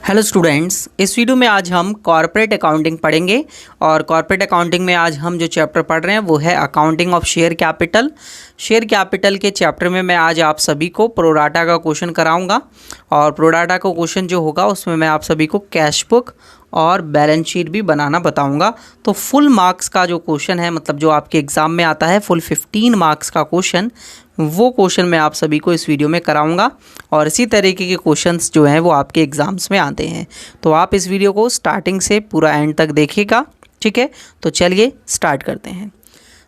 Hello students, इस video में आज हम कॉर्पोरेट अकाउंटिंग पढ़ेंगे। और कॉर्पोरेट अकाउंटिंग में आज हम जो चैप्टर पढ़ रहे हैं वो है accounting of share capital. Share capital के चैप्टर में मैं आज आप सभी को प्रोराटा का क्वेश्चन कराऊंगा। और प्रोराटा का क्वेश्चन जो होगा उसमें मैं आप सभी को कैश बुक और बैलेंस शीट भी बनाना बताऊंगा। तो फुल मार्क्स का जो क्वेश्चन है, मतलब जो आपके एग्ज़ाम में आता है फुल 15 मार्क्स का क्वेश्चन, वो क्वेश्चन मैं आप सभी को इस वीडियो में कराऊंगा। और इसी तरीके के क्वेश्चंस जो हैं वो आपके एग्ज़ाम्स में आते हैं। तो आप इस वीडियो को स्टार्टिंग से पूरा एंड तक देखिएगा, ठीक है। तो चलिए स्टार्ट करते हैं।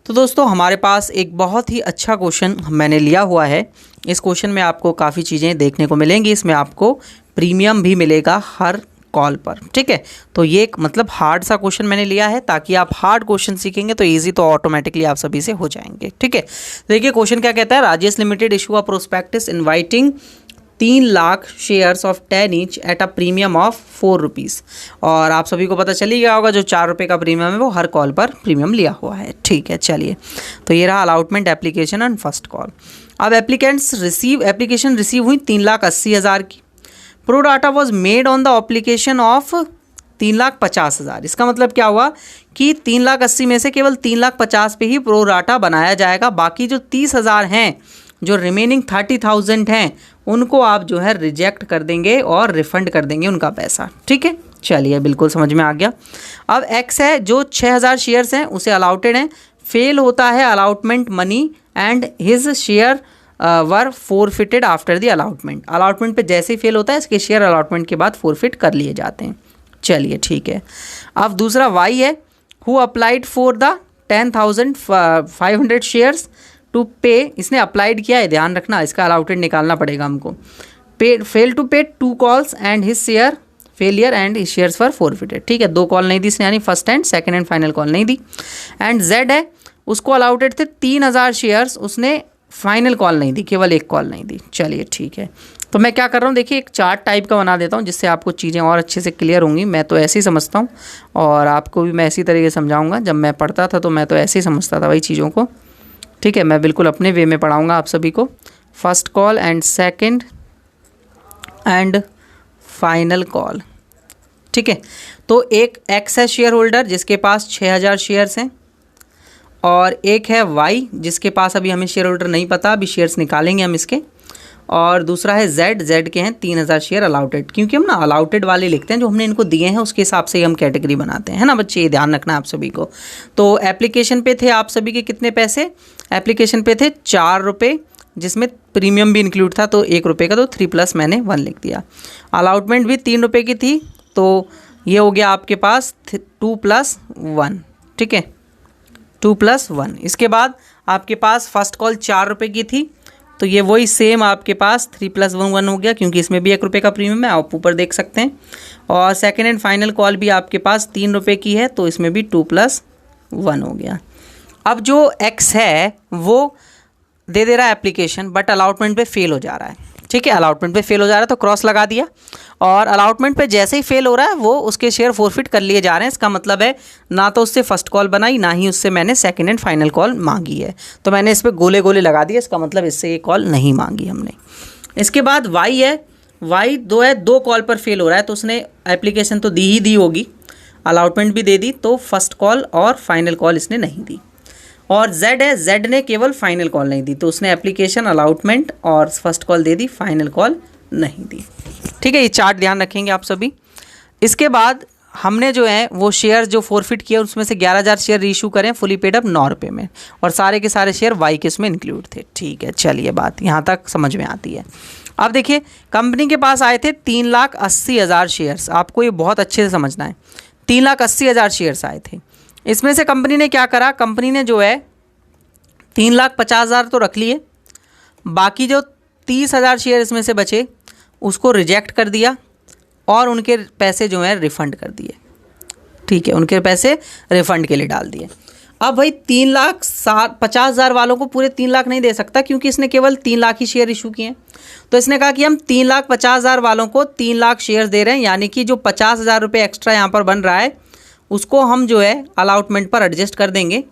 तो दोस्तों, हमारे पास एक बहुत ही अच्छा क्वेश्चन मैंने लिया हुआ है। इस क्वेश्चन में आपको काफ़ी चीज़ें देखने को मिलेंगी। इसमें आपको प्रीमियम भी मिलेगा हर कॉल पर, ठीक है। तो ये एक मतलब हार्ड सा क्वेश्चन मैंने लिया है ताकि आप हार्ड क्वेश्चन सीखेंगे तो इजी तो ऑटोमेटिकली आप सभी से हो जाएंगे, ठीक है। देखिए क्वेश्चन क्या कहता है। Rajesh limited issue a prospectus inviting 3 lakh shares of 10 each at a premium of 4 rupees. और आप सभी को पता चल ही गया होगा जो 4 रुपये का प्रीमियम है वो हर कॉल पर प्रीमियम लिया हुआ है, ठीक है। चलिए, तो ये रहा allotment application and first call. अब एप्लीकेशन रिसीव हुई 3,80,000 की। Pro data was made on the application of 3,50,000। इसका मतलब क्या हुआ कि 3,80,000 में से केवल 3,50,000 पे ही प्रो डाटा बनाया जाएगा। बाकी जो 30,000 हैं, जो रिमेनिंग 30,000 हैं, उनको आप जो है रिजेक्ट कर देंगे और रिफंड कर देंगे उनका पैसा, ठीक है। चलिए, बिल्कुल समझ में आ गया। अब एक्स है जो 6,000 शेयर्स हैं उसे अलाउटेड हैं। फेल होता है allotment money and his share were forfeited after the allotment. Allotment पे जैसे ही फेल होता है इसके शेयर अलाउटमेंट के बाद फोरफिट कर लिए जाते हैं। चलिए, ठीक है। अब दूसरा वाई है who applied for the 10,500 shares to पे। इसने अप्लाइड किया है, ध्यान रखना, इसका अलाउटेड निकालना पड़ेगा हमको। फेल टू पे 2 calls and his share failure and his shares for forfeited, ठीक है। 2 कॉल नहीं दी इसने, यानी first and second and final call नहीं दी। एंड जेड है, उसको अलाउटेड थे 3,000 शेयर्स, उसने फाइनल कॉल नहीं दी, केवल 1 कॉल नहीं दी। चलिए, ठीक है। तो मैं क्या कर रहा हूँ, देखिए एक चार्ट टाइप का बना देता हूँ जिससे आपको चीज़ें और अच्छे से क्लियर होंगी। मैं तो ऐसे ही समझता हूँ और आपको भी मैं इसी तरीके से समझाऊँगा। जब मैं पढ़ता था तो मैं तो ऐसे ही समझता था वही चीज़ों को, ठीक है। मैं बिल्कुल अपने वे में पढ़ाऊँगा आप सभी को। First call and second and final call, ठीक है। तो एक एक्स है शेयर होल्डर जिसके पास 6,000 शेयर्स हैं, और एक है वाई जिसके पास अभी हमें शेयर होल्डर नहीं पता, अभी शेयर्स निकालेंगे हम इसके। और दूसरा है जेड के हैं 3,000 शेयर अलाउटेड। क्योंकि हम ना अलाउटेड वाले लिखते हैं, जो हमने इनको दिए हैं उसके हिसाब से ही हम कैटेगरी बनाते हैं ना बच्चे, ये ध्यान रखना आप सभी को। तो एप्लीकेशन पे थे आप सभी के कितने पैसे, एप्लीकेशन पे थे 4 रुपये, जिसमें प्रीमियम भी इंक्लूड था तो 1 रुपये का, तो 3 + मैंने 1 लिख दिया। अलाउटमेंट भी 3 रुपये की थी, तो ये हो गया आपके पास 2 + 1, ठीक है, 2 + 1। इसके बाद आपके पास फर्स्ट कॉल 4 रुपये की थी, तो ये वही सेम आपके पास 3 + 1 हो गया, क्योंकि इसमें भी 1 रुपये का प्रीमियम है, आप ऊपर देख सकते हैं। और सेकेंड एंड फाइनल कॉल भी आपके पास 3 रुपये की है, तो इसमें भी 2 + 1 हो गया। अब जो एक्स है वो दे रहा है एप्लीकेशन, बट अलाउटमेंट पे फेल हो जा रहा है, ठीक है। अलाउटमेंट पे फेल हो जा रहा है तो क्रॉस लगा दिया। और अलाउटमेंट पे जैसे ही फेल हो रहा है वो उसके शेयर फोरफिट कर लिए जा रहे हैं। इसका मतलब है ना तो उससे फर्स्ट कॉल बनाई, ना ही उससे मैंने सेकंड एंड फाइनल कॉल मांगी है, तो मैंने इस पर गोले गोले लगा दिए। इसका मतलब इससे ये कॉल नहीं मांगी हमने। इसके बाद वाई है, वाई 2 कॉल पर फेल हो रहा है, तो उसने एप्लीकेशन तो दी ही दी होगी, अलाउटमेंट भी दे दी, तो फर्स्ट कॉल और फाइनल कॉल इसने नहीं दी। और जेड है, जेड ने केवल फाइनल कॉल नहीं दी, तो उसने एप्लीकेशन अलाउटमेंट और फर्स्ट कॉल दे दी, फाइनल कॉल नहीं दी, ठीक है। ये चार्ट ध्यान रखेंगे आप सभी। इसके बाद हमने जो है वो शेयर जो फोरफिट किया उसमें से 11,000 शेयर रीइशू करें फुली पेड अप 9 रुपये में, और सारे के सारे शेयर वाई के इसमें इंक्लूड थे, ठीक है। चलिए, बात यहाँ तक समझ में आती है। अब देखिए, कंपनी के पास आए थे 3,80,000 शेयर्स। आपको ये बहुत अच्छे से समझना है, 3,80,000 शेयर्स आए थे। इसमें से कंपनी ने क्या करा, कंपनी ने जो है 3,50,000 तो रख लिए, बाकी जो 30,000 शेयर इसमें से बचे उसको रिजेक्ट कर दिया और उनके पैसे जो हैं रिफ़ंड कर दिए, ठीक है। उनके पैसे रिफ़ंड के लिए डाल दिए। अब भाई 3,50,000 वालों को पूरे 3 लाख नहीं दे सकता, क्योंकि इसने केवल 3 लाख ही शेयर इशू किए हैं। तो इसने कहा कि हम 3,50,000 वालों को 3 लाख शेयर दे रहे हैं, यानी कि जो 50,000 रुपये एक्स्ट्रा यहाँ पर बन रहा है उसको हम जो है अलाउटमेंट पर एडजस्ट कर देंगे,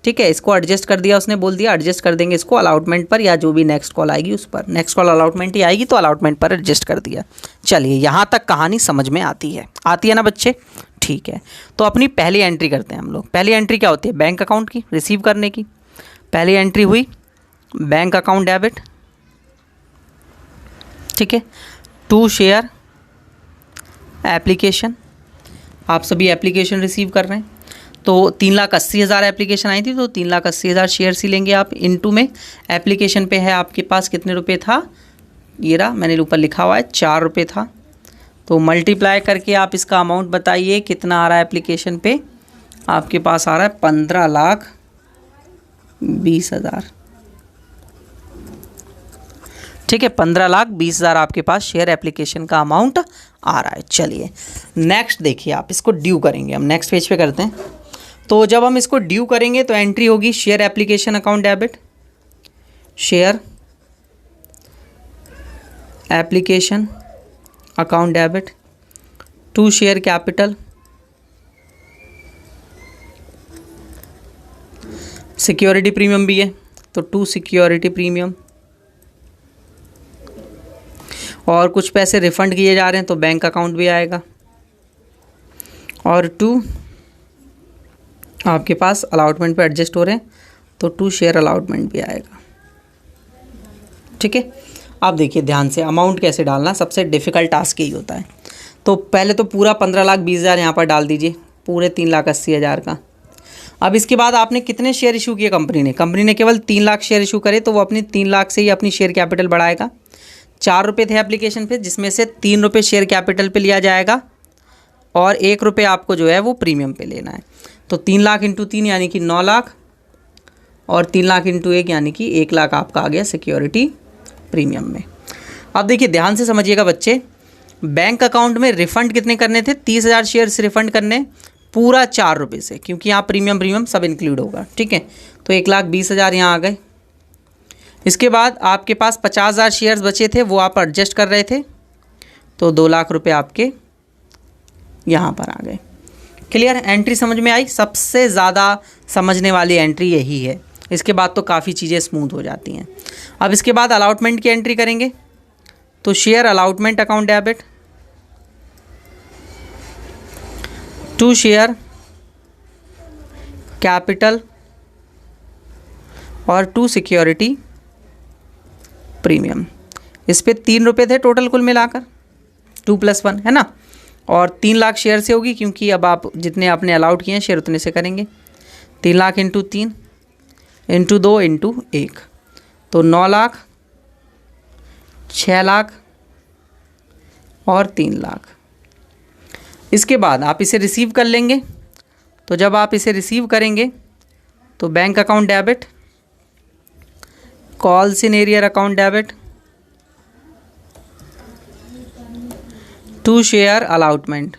ठीक है, इसको एडजस्ट कर दिया, उसने बोल दिया एडजस्ट कर देंगे इसको अलॉटमेंट पर या जो भी नेक्स्ट कॉल आएगी उस पर। नेक्स्ट कॉल अलॉटमेंट ही आएगी तो अलॉटमेंट पर एडजस्ट कर दिया। चलिए यहाँ तक कहानी समझ में आती है ना बच्चे? ठीक है, तो अपनी पहली एंट्री करते हैं हम लोग। पहली एंट्री क्या होती है? बैंक अकाउंट की, रिसीव करने की। पहली एंट्री हुई बैंक अकाउंट डेबिट, ठीक है। टू शेयर एप्लीकेशन, आप सभी एप्लीकेशन रिसीव कर रहे हैं, तो 3,80,000 एप्लीकेशन आई थी, तो 3,80,000 शेयर्स ही लेंगे आप। इनटू में एप्लीकेशन पे है आपके पास कितने रुपए था, ये रहा, मैंने ऊपर लिखा हुआ है 4 रुपये था, तो मल्टीप्लाई करके आप इसका अमाउंट बताइए कितना आ रहा है। एप्लीकेशन पे आपके पास आ रहा है 15,20,000, ठीक है। 15,20,000 आपके पास शेयर एप्लीकेशन का अमाउंट आ रहा है। चलिए नेक्स्ट देखिए, आप इसको ड्यू करेंगे, हम नेक्स्ट पेज पे करते हैं। तो जब हम इसको ड्यू करेंगे तो एंट्री होगी share application account debit, share application account debit to share capital, security premium भी है तो टू सिक्योरिटी प्रीमियम, और कुछ पैसे रिफंड किए जा रहे हैं तो बैंक अकाउंट भी आएगा, और टू आपके पास अलॉटमेंट पे एडजस्ट हो रहे हैं तो टू शेयर अलॉटमेंट भी आएगा, ठीक है। अब देखिए ध्यान से अमाउंट कैसे डालना, सबसे डिफ़िकल्ट टास्क यही होता है। तो पहले तो पूरा 15,20,000 यहाँ पर डाल दीजिए, पूरे 3,80,000 का। अब इसके बाद आपने कितने शेयर इशू किए कंपनी ने? कंपनी ने केवल 3 लाख शेयर इशू करे, तो वो अपनी 3 लाख से ही अपनी शेयर कैपिटल बढ़ाएगा। 4 रुपये थे एप्लीकेशन पे, जिसमें से 3 रुपये शेयर कैपिटल पे लिया जाएगा और 1 रुपये आपको जो है वो प्रीमियम पे लेना है। तो 3 लाख इंटू 3 यानी कि 9 लाख, और 3 लाख इंटू 1 यानी कि 1 लाख आपका आ गया सिक्योरिटी प्रीमियम में। अब देखिए ध्यान से समझिएगा बच्चे, बैंक अकाउंट में रिफ़ंड कितने करने थे? 30,000 शेयर्स रिफ़ंड करने, पूरा 4 रुपये से, क्योंकि यहाँ प्रीमियम सब इंक्लूड होगा, ठीक है। तो 1,20,000 यहाँ आ गए। इसके बाद आपके पास 50,000 शेयर्स बचे थे, वो आप एडजस्ट कर रहे थे, तो 2 लाख रुपये आपके यहाँ पर आ गए। क्लियर? एंट्री समझ में आई? सबसे ज़्यादा समझने वाली एंट्री यही है, इसके बाद तो काफ़ी चीज़ें स्मूथ हो जाती हैं। अब इसके बाद अलॉटमेंट की एंट्री करेंगे, तो share allotment account debit to share capital और टू सिक्योरिटी प्रीमियम। इस पे 3 रुपये थे टोटल कुल मिलाकर, 2 + 1 है ना, और 3 लाख शेयर से होगी, क्योंकि अब आप जितने आपने अलाउड किए हैं शेयर उतने से करेंगे। 3 लाख इंटू 3 इंटू 2 इंटू 1, तो 9 लाख, 6 लाख और 3 लाख। इसके बाद आप इसे रिसीव कर लेंगे, तो जब आप इसे रिसीव करेंगे तो bank account debit, calls in arrear account debit to share allotment,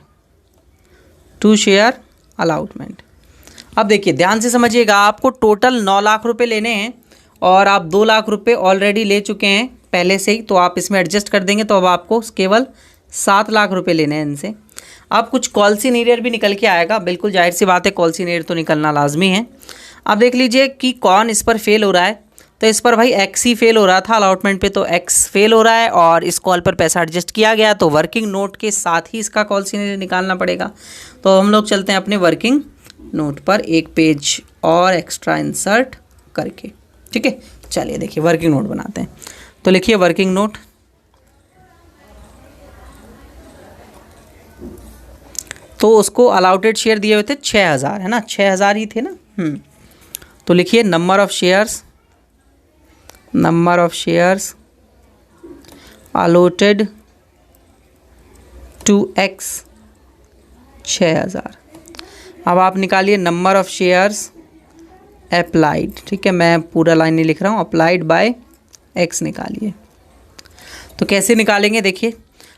to share allotment. अब देखिए ध्यान से समझिएगा, आपको टोटल 9 लाख रुपए लेने हैं और आप 2 लाख रुपए ऑलरेडी ले चुके हैं पहले से ही, तो आप इसमें एडजस्ट कर देंगे, तो अब आपको केवल 7 लाख रुपए लेने हैं इनसे। अब कुछ कॉल्स इन एरियर भी निकल के आएगा, बिल्कुल जाहिर सी बात है, कॉल्स इन एरियर तो निकलना लाजमी है। अब देख लीजिए कि कौन इस पर फेल हो रहा है, तो इस पर भाई एक्स ही फेल हो रहा था अलॉटमेंट पे, तो एक्स फेल हो रहा है और इस कॉल पर पैसा एडजस्ट किया गया, तो वर्किंग नोट के साथ ही इसका कॉल सीनियर निकालना पड़ेगा। तो हम लोग चलते हैं अपने वर्किंग नोट पर, एक पेज और एक्स्ट्रा इंसर्ट करके, ठीक है। चलिए देखिए वर्किंग नोट बनाते हैं, तो लिखिए वर्किंग नोट। तो उसको अलाउटेड शेयर दिए हुए थे 6,000, है ना, 6,000 ही थे ना। तो लिखिए number of shares, number of shares allotted to X 6,000। अब आप निकालिए नंबर ऑफ शेयर्स अप्लाइड, ठीक है, मैं पूरा लाइन नहीं लिख रहा हूँ, अप्लाइड बाय एक्स निकालिए। तो कैसे निकालेंगे देखिए,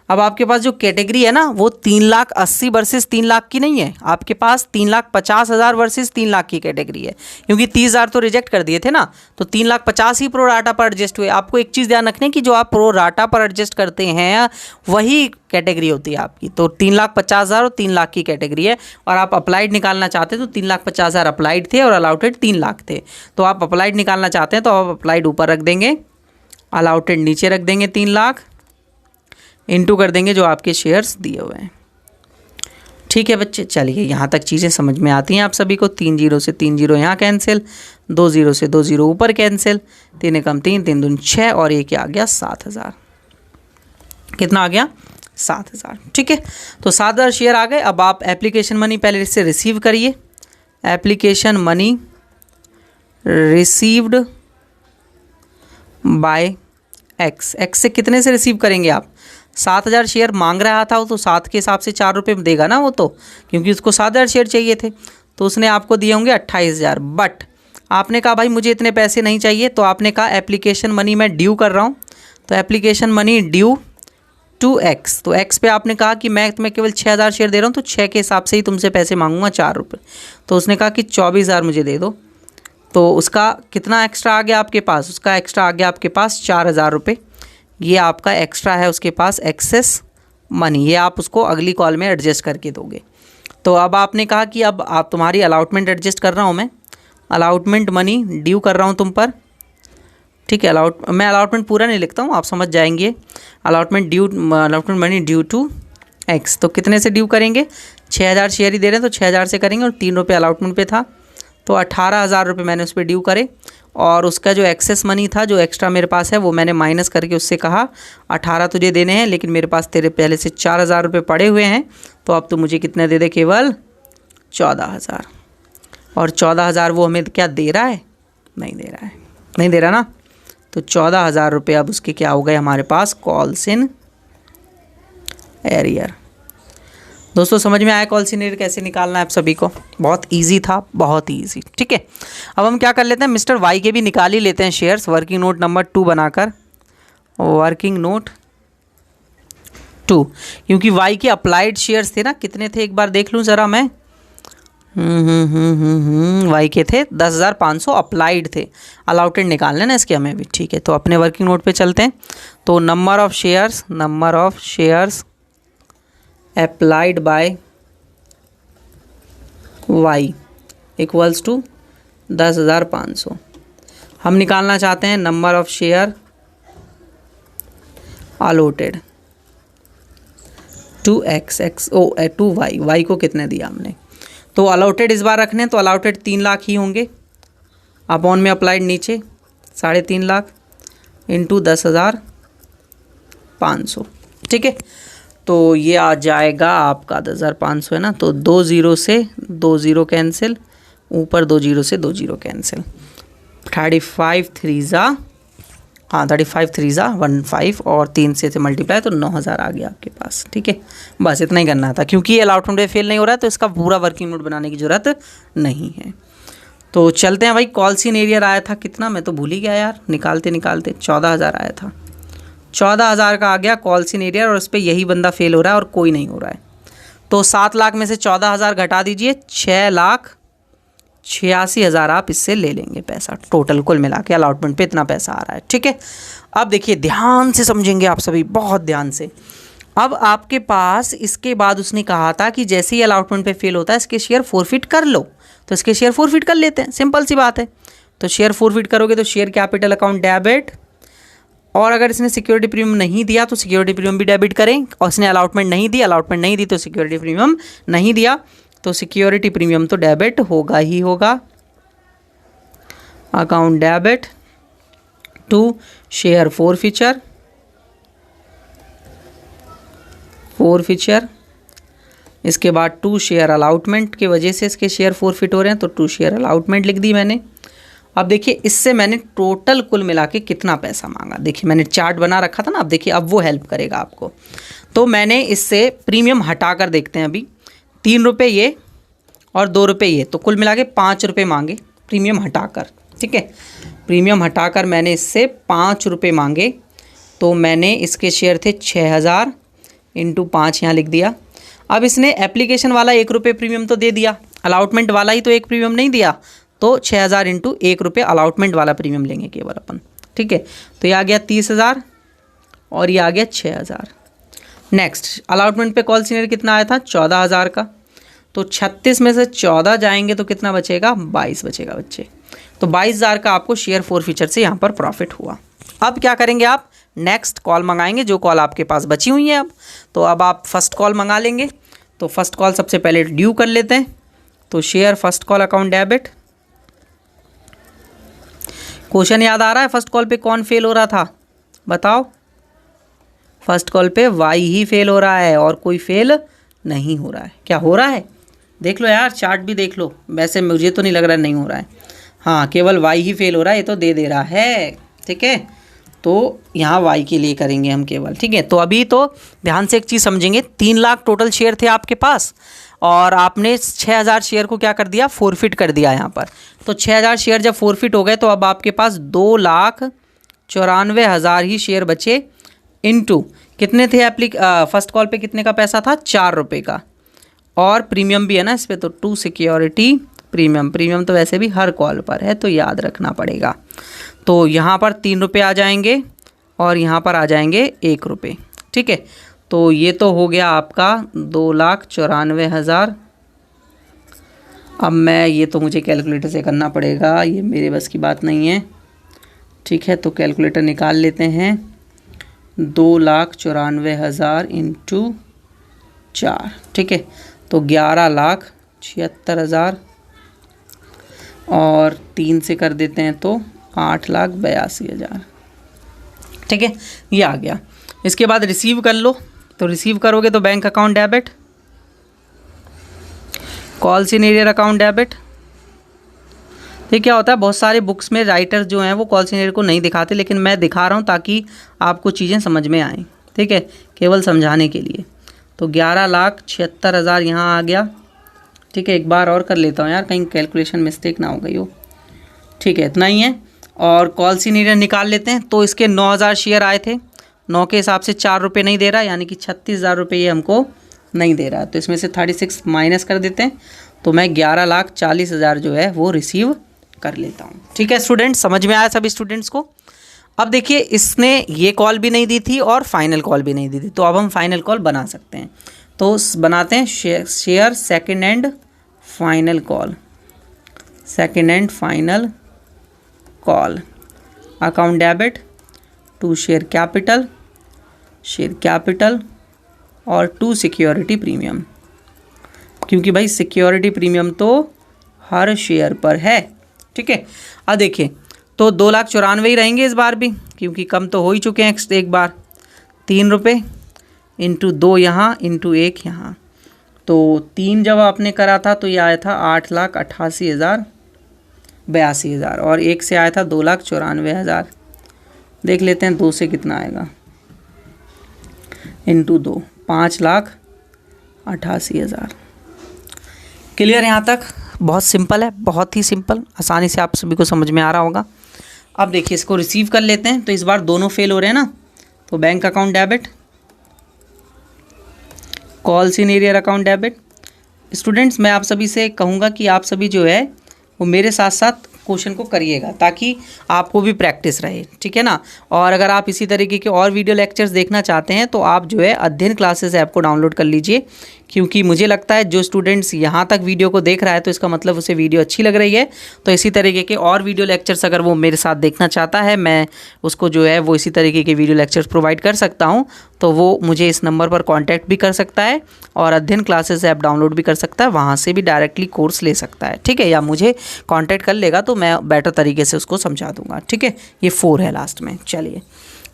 अब आपके पास जो कैटेगरी है ना वो 3,80,000 वर्सेस 3 लाख की नहीं है, आपके पास 3,50,000 वर्सेस 3 लाख की कैटेगरी है, क्योंकि 30,000 तो रिजेक्ट कर दिए थे ना, तो 3,50,000 ही प्रो राटा पर एडजस्ट हुए। आपको एक चीज़ ध्यान रखने की, जो आप प्रो राटा पर एडजस्ट करते हैं वही कैटेगरी होती है आपकी। तो 3,50,000 और 3 लाख की कैटेगरी है, और आप अप्लाइड निकालना चाहते हैं तो 3,50,000 अप्लाइड थे और अलाउटेड 3 लाख थे। तो आप अप्लाइड निकालना चाहते हैं तो आप अप्लाइड ऊपर रख देंगे, अलाउटेड नीचे रख देंगे 3 लाख, इनटू कर देंगे जो आपके शेयर्स दिए हुए हैं। ठीक है बच्चे, चलिए यहाँ तक चीज़ें समझ में आती हैं आप सभी को। 3 0 से 3 0 यहाँ कैंसिल, 2 0 से 2 0 ऊपर कैंसिल, 3 एकम 3, 3 दूनी 6 और एक आ गया 7,000। कितना आ गया? 7,000। ठीक है, तो 7,000 शेयर आ गए। अब आप एप्लीकेशन मनी पहले इससे रिसीव करिए। Application money received by x. X से कितने से रिसीव करेंगे आप? 7,000 शेयर मांग रहा था वो, तो 7 के हिसाब से 4 रुपये देगा ना वो, तो क्योंकि उसको 7,000 शेयर चाहिए थे, तो उसने आपको दिए होंगे 28,000। बट आपने कहा भाई मुझे इतने पैसे नहीं चाहिए, तो आपने कहा एप्लीकेशन मनी मैं ड्यू कर रहा हूँ, तो application money due to X. तो एक्स पे आपने कहा कि मैं तुम्हें केवल 6,000 शेयर दे रहा हूँ, तो 6 के हिसाब से ही तुमसे पैसे मांगूंगा 4 रुपये। तो उसने कहा कि 24,000 मुझे दे दो। तो उसका कितना एक्स्ट्रा आ गया आपके पास? उसका एक्स्ट्रा आ गया आपके पास 4,000 रुपये। ये आपका एक्स्ट्रा है उसके पास एक्सेस मनी, ये आप उसको अगली कॉल में एडजस्ट करके दोगे। तो अब आपने कहा कि अब आप तुम्हारी अलाउटमेंट एडजस्ट कर रहा हूँ मैं, अलाउटमेंट मनी ड्यू कर रहा हूँ तुम पर। ठीक है, मैं अलाउटमेंट पूरा नहीं लिखता हूँ, आप समझ जाएंगे। Allotment money due to X, तो कितने से ड्यू करेंगे? 6,000 शेयर ही दे रहे हैं तो 6,000 से करेंगे, और 3 रुपये अलाउटमेंट पे था, तो 18,000 रुपये मैंने उस पर ड्यू करे। और उसका जो एक्सेस मनी था, जो एक्स्ट्रा मेरे पास है, वो मैंने माइनस करके उससे कहा 18 तुझे देने हैं, लेकिन मेरे पास तेरे पहले से 4,000 रुपये पड़े हुए हैं, तो अब तो मुझे कितने दे दे? केवल 14,000। और 14,000 वो हमें क्या दे रहा है? नहीं दे रहा है, नहीं दे रहा ना। तो 14,000 रुपये अब उसके क्या हो गए हमारे पास? Calls in arrear. दोस्तों समझ में आया कॉल्स इन एरियर कैसे निकालना है आप सभी को? बहुत इजी था, बहुत ही ईजी। ठीक है, अब हम क्या कर लेते हैं, मिस्टर वाई के भी निकाल ही लेते हैं शेयर्स, वर्किंग नोट नंबर 2 बनाकर। वर्किंग नोट 2, क्योंकि वाई के अप्लाइड शेयर्स थे ना, कितने थे एक बार देख लूँ ज़रा मैं। वाई के थे 10,500, अप्लाइड थे, अलाउटेड निकालने ना इसके हमें भी। ठीक है, तो अपने वर्किंग नोट पे चलते हैं। तो number of shares applied by Y equals to 10,500। हम निकालना चाहते हैं number of share allotted to to Y को कितने दिया हमने? तो अलॉटेड इस बार रखने, तो अलॉटेड 3 लाख ही होंगे, अपॉन में अप्लाइड नीचे 3.5 लाख इंटू 10,500। ठीक है, तो ये आ जाएगा आपका 10,500 है ना, तो 2 0 से 2 0 कैंसिल, ऊपर 2 0 से 2 0 कैंसिल, 35 3 ज़ा 15 और 3 से मल्टीप्लाई, तो 9,000 आ गया आपके पास। ठीक है, बस इतना ही करना था, क्योंकि ये अलाउटमेंट में फेल नहीं हो रहा है, तो इसका पूरा वर्किंग नोट बनाने की ज़रूरत नहीं है। तो चलते हैं भाई। कॉल्स इन एरियर आया था कितना, मैं तो भूल ही गया यार, निकालते 14,000 आया था। 14,000 का आ गया कॉल्स इन एरियर, और इस पर यही बंदा फेल हो रहा है और कोई नहीं हो रहा है। तो 7 लाख में से 14,000 घटा दीजिए, 6,86,000 आप इससे ले लेंगे पैसा, टोटल कुल मिला के अलॉटमेंट पे इतना पैसा आ रहा है। ठीक है, अब देखिए ध्यान से समझेंगे आप सभी, बहुत ध्यान से। अब आपके पास इसके बाद उसने कहा था कि जैसे ही अलॉटमेंट पे फेल होता है इसके शेयर फोरफिट कर लो, तो इसके शेयर फोरफिट कर लेते हैं, सिंपल सी बात है। तो शेयर फोरफिट करोगे तो शेयर कैपिटल अकाउंट डेबिट, और अगर इसने सिक्योरिटी प्रीमियम नहीं दिया तो सिक्योरिटी प्रीमियम भी डेबिट करें, और इसने अलॉटमेंट नहीं दी तो सिक्योरिटी प्रीमियम नहीं दिया, तो सिक्योरिटी प्रीमियम तो डेबिट होगा ही होगा। अकाउंट डेबिट टू शेयर फोरफिचर, इसके बाद टू शेयर अलाउटमेंट की वजह से इसके शेयर फोरफिट हो रहे हैं, तो टू शेयर अलाउटमेंट लिख दी मैंने। अब देखिए इससे मैंने टोटल कुल मिला के कितना पैसा मांगा, देखिए मैंने चार्ट बना रखा था ना, अब देखिए अब वो हेल्प करेगा आपको। तो मैंने इससे प्रीमियम हटा कर देखते हैं, अभी 3 रुपये ये और 2 रुपये ये, तो कुल मिला के 5 रुपये मांगे प्रीमियम हटाकर। ठीक है, प्रीमियम हटाकर मैंने इससे 5 रुपये मांगे, तो मैंने इसके शेयर थे 6,000, इंटू 5 यहाँ लिख दिया। अब इसने एप्लीकेशन वाला 1 रुपये प्रीमियम तो दे दिया, अलाउटमेंट वाला ही तो एक प्रीमियम नहीं दिया, तो 6000 इंटू 1 रुपये अलाउटमेंट वाला प्रीमियम लेंगे केवल अपन। ठीक है, तो ये आ गया 30,000 और ये आ गया 6000। नेक्स्ट अलाउटमेंट पे कॉल सीनियर कितना आया था 14,000 का, तो 36 में से 14 जाएंगे तो कितना बचेगा 22 बचेगा बच्चे। तो 22,000 का आपको शेयर फॉरफीचर से यहाँ पर प्रॉफिट हुआ। अब क्या करेंगे आप, नेक्स्ट कॉल मंगाएंगे, जो कॉल आपके पास बची हुई है अब, तो अब आप फर्स्ट कॉल मंगा लेंगे। तो फर्स्ट कॉल सबसे पहले ड्यू कर लेते हैं, तो share first call account debit. Question याद आ रहा है, फर्स्ट कॉल पे कौन फेल हो रहा था बताओ, फर्स्ट कॉल पे वाई ही फेल हो रहा है और कोई फेल नहीं हो रहा है। क्या हो रहा है देख लो यार, चार्ट भी देख लो, वैसे मुझे तो नहीं लग रहा नहीं हो रहा है, हाँ केवल वाई ही फेल हो रहा है, ये तो दे रहा है। ठीक है, तो यहाँ वाई के लिए करेंगे हम केवल। ठीक है, तो अभी तो ध्यान से एक चीज़ समझेंगे, 3 लाख टोटल शेयर थे आपके पास और आपने 6000 शेयर को क्या कर दिया फोरफिट कर दिया यहाँ पर। तो 6000 शेयर जब फोरफिट हो गए तो अब आपके पास 2,94,000 ही शेयर बचे, इनटू कितने थे फर्स्ट कॉल पे कितने का पैसा था 4 रुपये का, और प्रीमियम भी है ना इस पर, तो 2 सिक्योरिटी प्रीमियम, प्रीमियम तो वैसे भी हर कॉल पर है तो याद रखना पड़ेगा। तो यहाँ पर 3 रुपये आ जाएंगे और यहाँ पर आ जाएंगे 1 रुपये। ठीक है, तो ये तो हो गया आपका 2,94,000। अब मैं ये तो मुझे कैलकुलेटर से करना पड़ेगा, ये मेरे बस की बात नहीं है। ठीक है, तो कैलकुलेटर निकाल लेते हैं, 2,94,000 इंटू 4। ठीक है, तो 11,76,000 और 3 से कर देते हैं तो 8,82,000। ठीक है, ये आ गया। इसके बाद रिसीव कर लो, तो रिसीव करोगे तो bank account debit, call senior account debit. तो क्या होता है, बहुत सारे बुक्स में राइटर जो हैं वो कॉल सीनियर को नहीं दिखाते, लेकिन मैं दिखा रहा हूँ ताकि आपको चीज़ें समझ में आएँ। ठीक है, केवल समझाने के लिए। तो 11,76,000 यहाँ आ गया। ठीक है, एक बार और कर लेता हूँ यार, कहीं कैलकुलेशन मिस्टेक ना हो गई हो। ठीक है, इतना ही है। और कॉल सीनियर निकाल लेते हैं, तो इसके 9,000 शेयर आए थे, 9 के हिसाब से 4 रुपये नहीं दे रहा, यानी कि 36,000 रुपये ये हमको नहीं दे रहा। तो इसमें से 36 माइनस कर देते हैं, तो मैं 11,40,000 जो है वो रिसीव कर लेता हूँ। ठीक है स्टूडेंट, समझ में आया सभी स्टूडेंट्स को। अब देखिए, इसने ये कॉल भी नहीं दी थी और फाइनल कॉल भी नहीं दी थी, तो अब हम फाइनल कॉल बना सकते हैं। तो बनाते हैं share second and final call, second and final call account debit to share capital और टू सिक्योरिटी प्रीमियम, क्योंकि भाई सिक्योरिटी प्रीमियम तो हर शेयर पर है। ठीक है, अब देखिए, तो 2,94,000 ही रहेंगे इस बार भी, क्योंकि कम तो हो ही चुके हैं एक बार। 3 रुपये इंटू 2 यहाँ इंटू 1 यहाँ, तो 3 जब आपने करा था तो ये आया था 8,88,000 और 1 से आया था 2,94,000। देख लेते हैं 2 से कितना आएगा, इंटू 2 5,88,000। क्लियर यहाँ तक? बहुत सिंपल है, बहुत ही सिंपल, आसानी से आप सभी को समझ में आ रहा होगा। अब देखिए, इसको रिसीव कर लेते हैं, तो इस बार दोनों फेल हो रहे हैं ना, तो bank account debit, call senior account debit. Students, मैं आप सभी से कहूँगा कि आप सभी जो है वो मेरे साथ साथ क्वेश्चन को करिएगा, ताकि आपको भी प्रैक्टिस रहे। ठीक है ना, और अगर आप इसी तरीके के और वीडियो लेक्चर्स देखना चाहते हैं तो आप जो है अध्ययन क्लासेस ऐप को डाउनलोड कर लीजिए, क्योंकि मुझे लगता है जो स्टूडेंट्स यहाँ तक वीडियो को देख रहा है तो इसका मतलब उसे वीडियो अच्छी लग रही है। तो इसी तरीके के और वीडियो लेक्चर्स अगर वो मेरे साथ देखना चाहता है, मैं उसको जो है वो इसी तरीके के वीडियो लेक्चर्स प्रोवाइड कर सकता हूँ, तो वो मुझे इस नंबर पर कॉन्टैक्ट भी कर सकता है और अध्ययन क्लासेस ऐप डाउनलोड भी कर सकता है, वहाँ से भी डायरेक्टली कोर्स ले सकता है। ठीक है, या मुझे कॉन्टैक्ट कर लेगा तो मैं बेटर तरीके से उसको समझा दूँगा। ठीक है, ये 4 है लास्ट में। चलिए,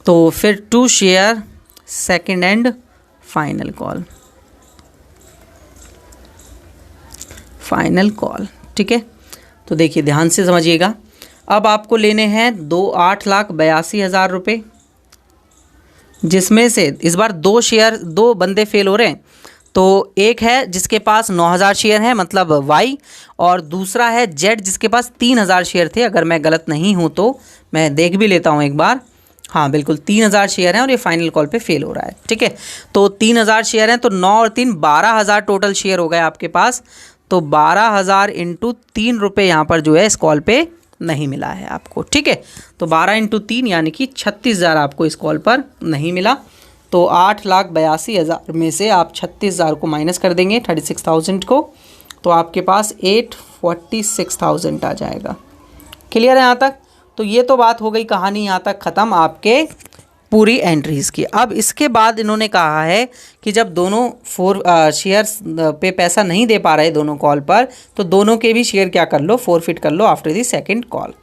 तो फिर to share second and final call. ठीक है, तो देखिए ध्यान से समझिएगा। अब आपको लेने हैं 8,82,000 रुपये, जिसमें से इस बार 2 बंदे फेल हो रहे हैं। तो एक है जिसके पास 9,000 शेयर हैं, मतलब वाई, और दूसरा है जेड जिसके पास 3,000 शेयर थे। अगर मैं गलत नहीं हूँ तो मैं देख भी लेता हूँ एक बार। हाँ बिल्कुल 3000 शेयर हैं और ये फाइनल कॉल पे फेल हो रहा है। ठीक है, तो 3000 शेयर हैं तो 9 और 3 12,000 टोटल शेयर हो गए आपके पास। तो 12,000 इंटू 3 रुपये यहाँ पर जो है इस कॉल पे नहीं मिला है आपको। ठीक है, तो 12 इंटू 3 यानी कि 36,000 आपको इस कॉल पर नहीं मिला। तो 8,82,000 में से आप 36,000 को माइनस कर देंगे 36,000 को, तो आपके पास 846,000 आ जाएगा। क्लियर है यहाँ तक? तो ये तो बात हो गई, कहानी यहाँ तक ख़त्म आपके पूरी एंट्रीज़ की। अब इसके बाद इन्होंने कहा है कि जब दोनों शेयर्स पे पैसा नहीं दे पा रहे दोनों कॉल पर, तो दोनों के भी शेयर क्या कर लो, फॉरफिट कर लो आफ्टर दी सेकंड कॉल।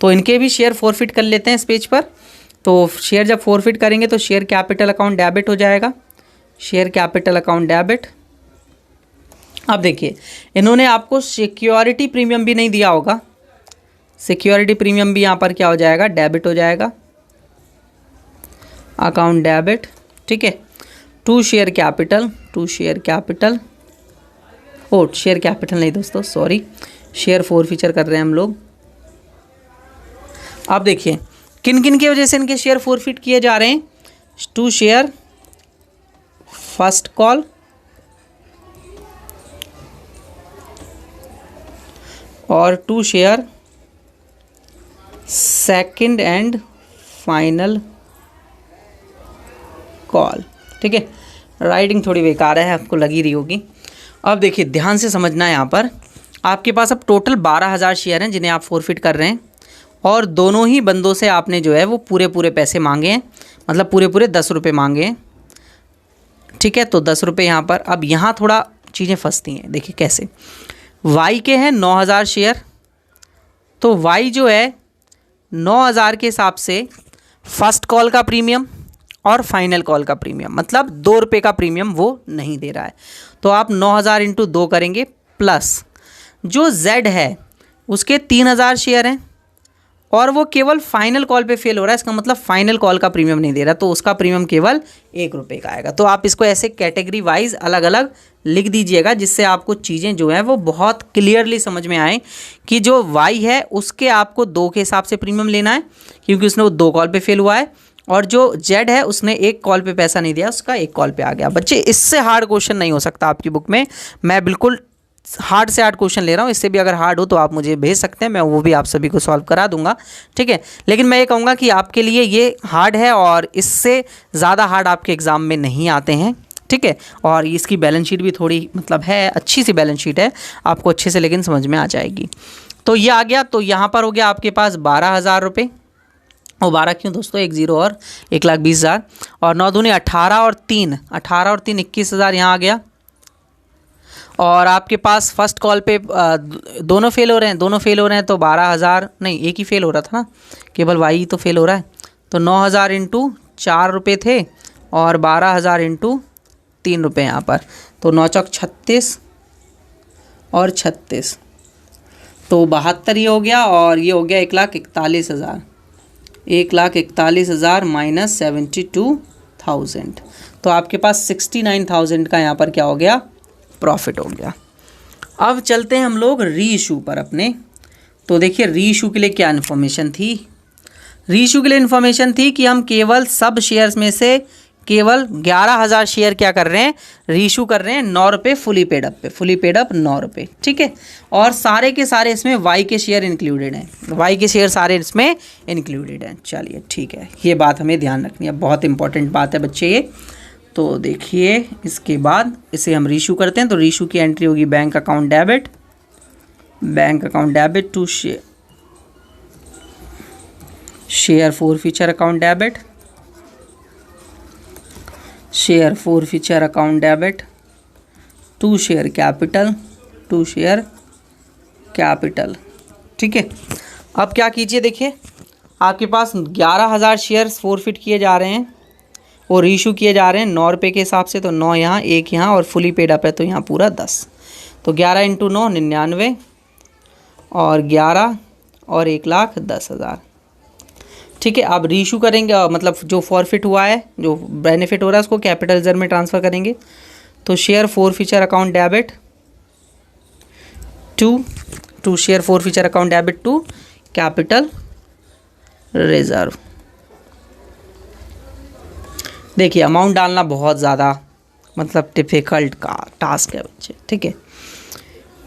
तो इनके भी शेयर फॉरफिट कर लेते हैं इस पेज पर। तो शेयर जब फॉरफिट करेंगे तो शेयर कैपिटल अकाउंट डेबिट हो जाएगा, शेयर कैपिटल अकाउंट डेबिट। अब देखिए इन्होंने आपको सिक्योरिटी प्रीमियम भी नहीं दिया होगा, सिक्योरिटी प्रीमियम भी यहाँ पर क्या हो जाएगा, डेबिट हो जाएगा, अकाउंट डेबिट। ठीक है, to share capital, to share capital, ओ शेयर कैपिटल नहीं दोस्तों सॉरी, शेयर फॉरफीचर कर रहे हैं हम लोग। अब देखिए किन किन की वजह से इनके शेयर फॉरफिट किए जा रहे हैं, टू शेयर फर्स्ट कॉल, और to share second and final call. ठीक है, राइटिंग थोड़ी बेकार है, आपको लगी रही होगी। अब देखिए ध्यान से समझना है, यहाँ पर आपके पास अब टोटल 12,000 शेयर हैं जिन्हें आप फॉरफिट कर रहे हैं, और दोनों ही बंदों से आपने जो है वो पूरे पूरे पैसे मांगे हैं, मतलब पूरे पूरे 10 रुपये मांगे हैं। ठीक है, तो 10 रुपये यहाँ पर। अब यहाँ थोड़ा चीज़ें फंसती हैं, देखिए कैसे। वाई के हैं 9,000 शेयर, तो वाई जो है 9,000 के हिसाब से फर्स्ट कॉल का प्रीमियम और फाइनल कॉल का प्रीमियम, मतलब 2 रुपये का प्रीमियम वो नहीं दे रहा है। तो आप 9,000 इंटू 2 करेंगे, प्लस जो जेड है उसके 3,000 शेयर हैं और वो केवल फाइनल कॉल पे फेल हो रहा है, इसका मतलब फाइनल कॉल का प्रीमियम नहीं दे रहा, तो उसका प्रीमियम केवल 1 रुपये का आएगा। तो आप इसको ऐसे कैटेगरी वाइज अलग अलग लिख दीजिएगा, जिससे आपको चीज़ें जो हैं वो बहुत क्लियरली समझ में आए कि जो वाई है उसके आपको 2 के हिसाब से प्रीमियम लेना है क्योंकि उसने वो 2 कॉल पे फेल हुआ है, और जो जेड है उसने 1 कॉल पे पैसा नहीं दिया, उसका 1 कॉल पे आ गया। बच्चे इससे हार्ड क्वेश्चन नहीं हो सकता आपकी बुक में, मैं बिल्कुल हार्ड से हार्ड क्वेश्चन ले रहा हूँ। इससे भी अगर हार्ड हो तो आप मुझे भेज सकते हैं, मैं वो भी आप सभी को सॉल्व करा दूंगा। ठीक है, लेकिन मैं ये कहूँगा कि आपके लिए ये हार्ड है और इससे ज़्यादा हार्ड आपके एग्ज़ाम में नहीं आते हैं। ठीक है, और इसकी बैलेंस शीट भी थोड़ी मतलब है, अच्छी सी बैलेंस शीट है, आपको अच्छे से लेकिन समझ में आ जाएगी। तो ये आ गया, तो यहाँ पर हो गया आपके पास 12,000 रुपये, और 12 क्यों दोस्तों, 1 0 और 1,20,000, और 9 दूनी 18 और 3 21,000 यहाँ आ गया। और आपके पास फर्स्ट कॉल पे दोनों फेल हो रहे हैं, दोनों फेल हो रहे हैं, तो 12,000 नहीं, एक ही फेल हो रहा था ना, केवल वाई तो फेल हो रहा है। तो 9,000 इंटू 4 रुपये थे और 12,000 इंटू 3 रुपये यहाँ पर, तो 9 चौक 36 और 36, तो 72 ये हो गया, और ये हो गया 1,41,000, 1,41,000 माइनस 72,000, तो आपके पास 69,000 का यहाँ पर क्या हो गया, प्रॉफिट हो गया। अब चलते हैं हम लोग री इशू पर अपने। तो देखिए री इशू के लिए क्या इन्फॉर्मेशन थी, री इशू के लिए इन्फॉर्मेशन थी कि हम केवल सब शेयर्स में से केवल 11,000 शेयर क्या कर रहे हैं, री इशू कर रहे हैं 9 रुपये फुली पेड अप पे, फुली पेड अप 9 रुपये। ठीक है, और सारे के सारे इसमें वाई के शेयर इंक्लूडेड हैं, वाई के शेयर सारे इसमें इंक्लूडेड हैं। चलिए ठीक है, ये बात हमें ध्यान रखनी है, बहुत इंपॉर्टेंट बात है बच्चे ये। तो देखिए इसके बाद इसे हम रीशू करते हैं, तो रीशू की एंट्री होगी bank account debit, bank account debit to share forfeiture account debit, share forfeiture account debit to share capital, to share capital. ठीक है, अब क्या कीजिए, देखिए आपके पास 11,000 शेयर्स फॉरफिट किए जा रहे हैं और रीशू किए जा रहे हैं 9 रुपये के हिसाब से, तो 9 यहाँ, 1 यहाँ, और फुली पेड अप है तो यहाँ पूरा 10, तो 11 इंटू 9 99, और 11 और 1,10,000। ठीक है, अब रीशू करेंगे, मतलब जो फॉरफिट हुआ है, जो बेनिफिट हो रहा है उसको कैपिटल रिजर्व में ट्रांसफ़र करेंगे। तो share forfeiture account debit to share forfeiture account debit to capital reserve. देखिए अमाउंट डालना बहुत ज़्यादा मतलब डिफ़िकल्ट का टास्क है बच्चे, ठीक है।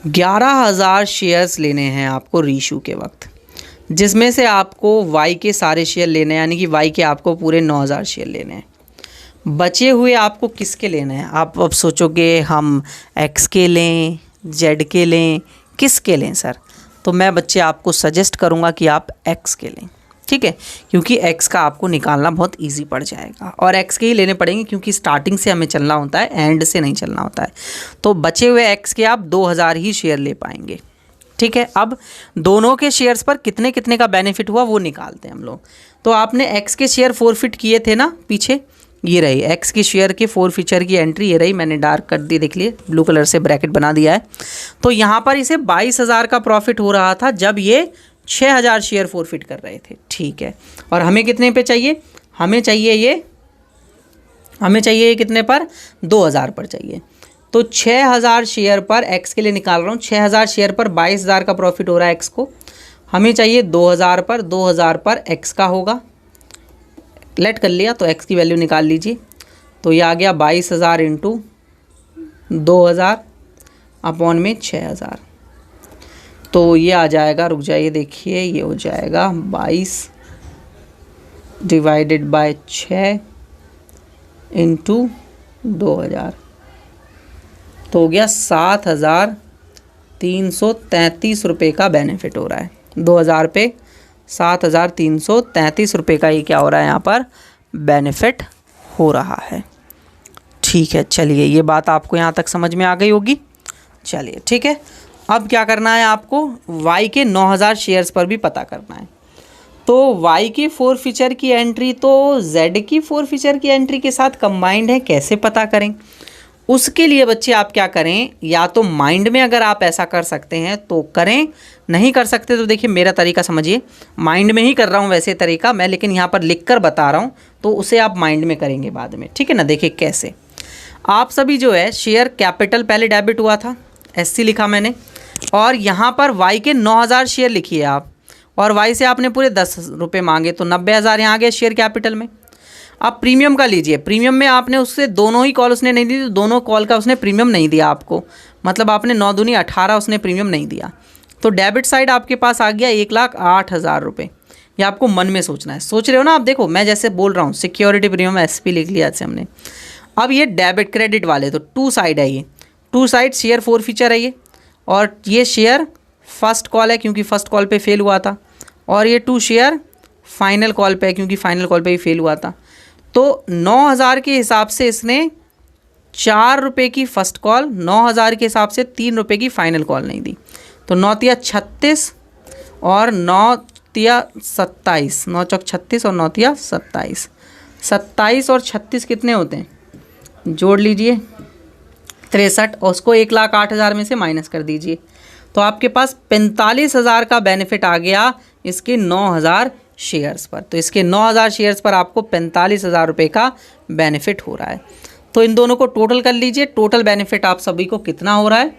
11,000 शेयर्स लेने हैं आपको रीशू के वक्त, जिसमें से आपको वाई के सारे शेयर लेने हैं, यानी कि वाई के आपको पूरे 9,000 शेयर लेने हैं। बचे हुए आपको किसके लेने हैं? आप अब सोचोगे हम एक्स के लें, जेड के लें, किसके लें सर? तो मैं बच्चे आपको सजेस्ट करूँगा कि आप एक्स के लें, ठीक है, क्योंकि एक्स का आपको निकालना बहुत इजी पड़ जाएगा और एक्स के ही लेने पड़ेंगे क्योंकि स्टार्टिंग से हमें चलना होता है, एंड से नहीं चलना होता है। तो बचे हुए एक्स के आप 2,000 ही शेयर ले पाएंगे, ठीक है। अब दोनों के शेयर्स पर कितने कितने का बेनिफिट हुआ वो निकालते हैं हम लोग। तो आपने एक्स के शेयर फोरफिट किए थे ना पीछे, ये रही एक्स के शेयर के फोरफीचर की एंट्री, ये रही, मैंने डार्क कर दी, देख लिए ब्लू कलर से ब्रैकेट बना दिया है। तो यहाँ पर इसे 22,000 का प्रॉफिट हो रहा था जब ये 6,000 शेयर फोरफिट कर रहे थे, ठीक है। और हमें कितने पे चाहिए? हमें चाहिए ये कितने पर? 2,000 पर चाहिए। तो 6,000 शेयर पर एक्स के लिए निकाल रहा हूँ, 6,000 शेयर पर 22,000 का प्रॉफिट हो रहा है एक्स को, हमें चाहिए 2,000 पर, 2,000 पर एक्स का होगा, लेट कर लिया तो एक्स की वैल्यू निकाल लीजिए। तो ये आ गया 22,000 इंटू 2,000 अपॉन में 6,000, तो ये आ जाएगा, रुक जाइए देखिए, ये हो जाएगा 22 डिवाइडेड बाय 6 इंटू 2,000, तो हो गया 7,333 रुपये का बेनिफिट हो रहा है। 2,000 पे 7,333 रुपये का ये क्या हो रहा है, यहाँ पर बेनिफिट हो रहा है, ठीक है। चलिए ये बात आपको यहाँ तक समझ में आ गई होगी। चलिए ठीक है, अब क्या करना है आपको? वाई के 9,000 शेयर्स पर भी पता करना है। तो वाई की फोरफीचर की एंट्री तो जेड की फोरफीचर की एंट्री के साथ कंबाइंड है, कैसे पता करें? उसके लिए बच्चे आप क्या करें, या तो माइंड में अगर आप ऐसा कर सकते हैं तो करें, नहीं कर सकते तो देखिए मेरा तरीका समझिए, माइंड में ही कर रहा हूँ वैसे तरीका मैं, लेकिन यहाँ पर लिख कर बता रहा हूँ, तो उसे आप माइंड में करेंगे बाद में, ठीक है ना। देखिए कैसे, आप सभी जो है शेयर कैपिटल पहले डेबिट हुआ था, SC लिखा मैंने, और यहाँ पर वाई के 9,000 शेयर लिखिए आप, और वाई से आपने पूरे 10 रुपये मांगे तो 90,000 यहाँ आ गया शेयर कैपिटल में। अब प्रीमियम का लीजिए, प्रीमियम में आपने उससे दोनों ही कॉल उसने नहीं दी, तो दोनों कॉल का उसने प्रीमियम नहीं दिया आपको, मतलब आपने 9 दूनी 18 उसने प्रीमियम नहीं दिया। तो डेबिट साइड आपके पास आ गया 1,08,000 रुपये। ये आपको मन में सोचना है, सोच रहे हो ना आप? देखो मैं जैसे बोल रहा हूँ, सिक्योरिटी प्रीमियम SP लिख लिया ऐसे हमने। अब ये डेबिट क्रेडिट वाले तो 2 साइड है, ये 2 साइड शेयर फोरफीचर है ये, और ये शेयर फर्स्ट कॉल है क्योंकि फर्स्ट कॉल पे फेल हुआ था, और ये 2 शेयर फाइनल कॉल पे है क्योंकि फाइनल कॉल पे ही फेल हुआ था। तो 9,000 के हिसाब से इसने 4 रुपये की फर्स्ट कॉल, 9,000 के हिसाब से 3 रुपये की फाइनल कॉल नहीं दी। तो 9 तिया 36 और 9 तिया 27, 9 चौक 36 और 9 तिया 27, 27 और 36 कितने होते हैं? जोड़ लीजिए 63, और उसको 1,08,000 में से माइनस कर दीजिए, तो आपके पास 45,000 का बेनिफिट आ गया इसके 9,000 शेयर्स पर। तो इसके 9,000 शेयर्स पर आपको 45,000 रुपये का बेनिफिट हो रहा है। तो इन दोनों को टोटल कर लीजिए, टोटल बेनिफिट आप सभी को कितना हो रहा है?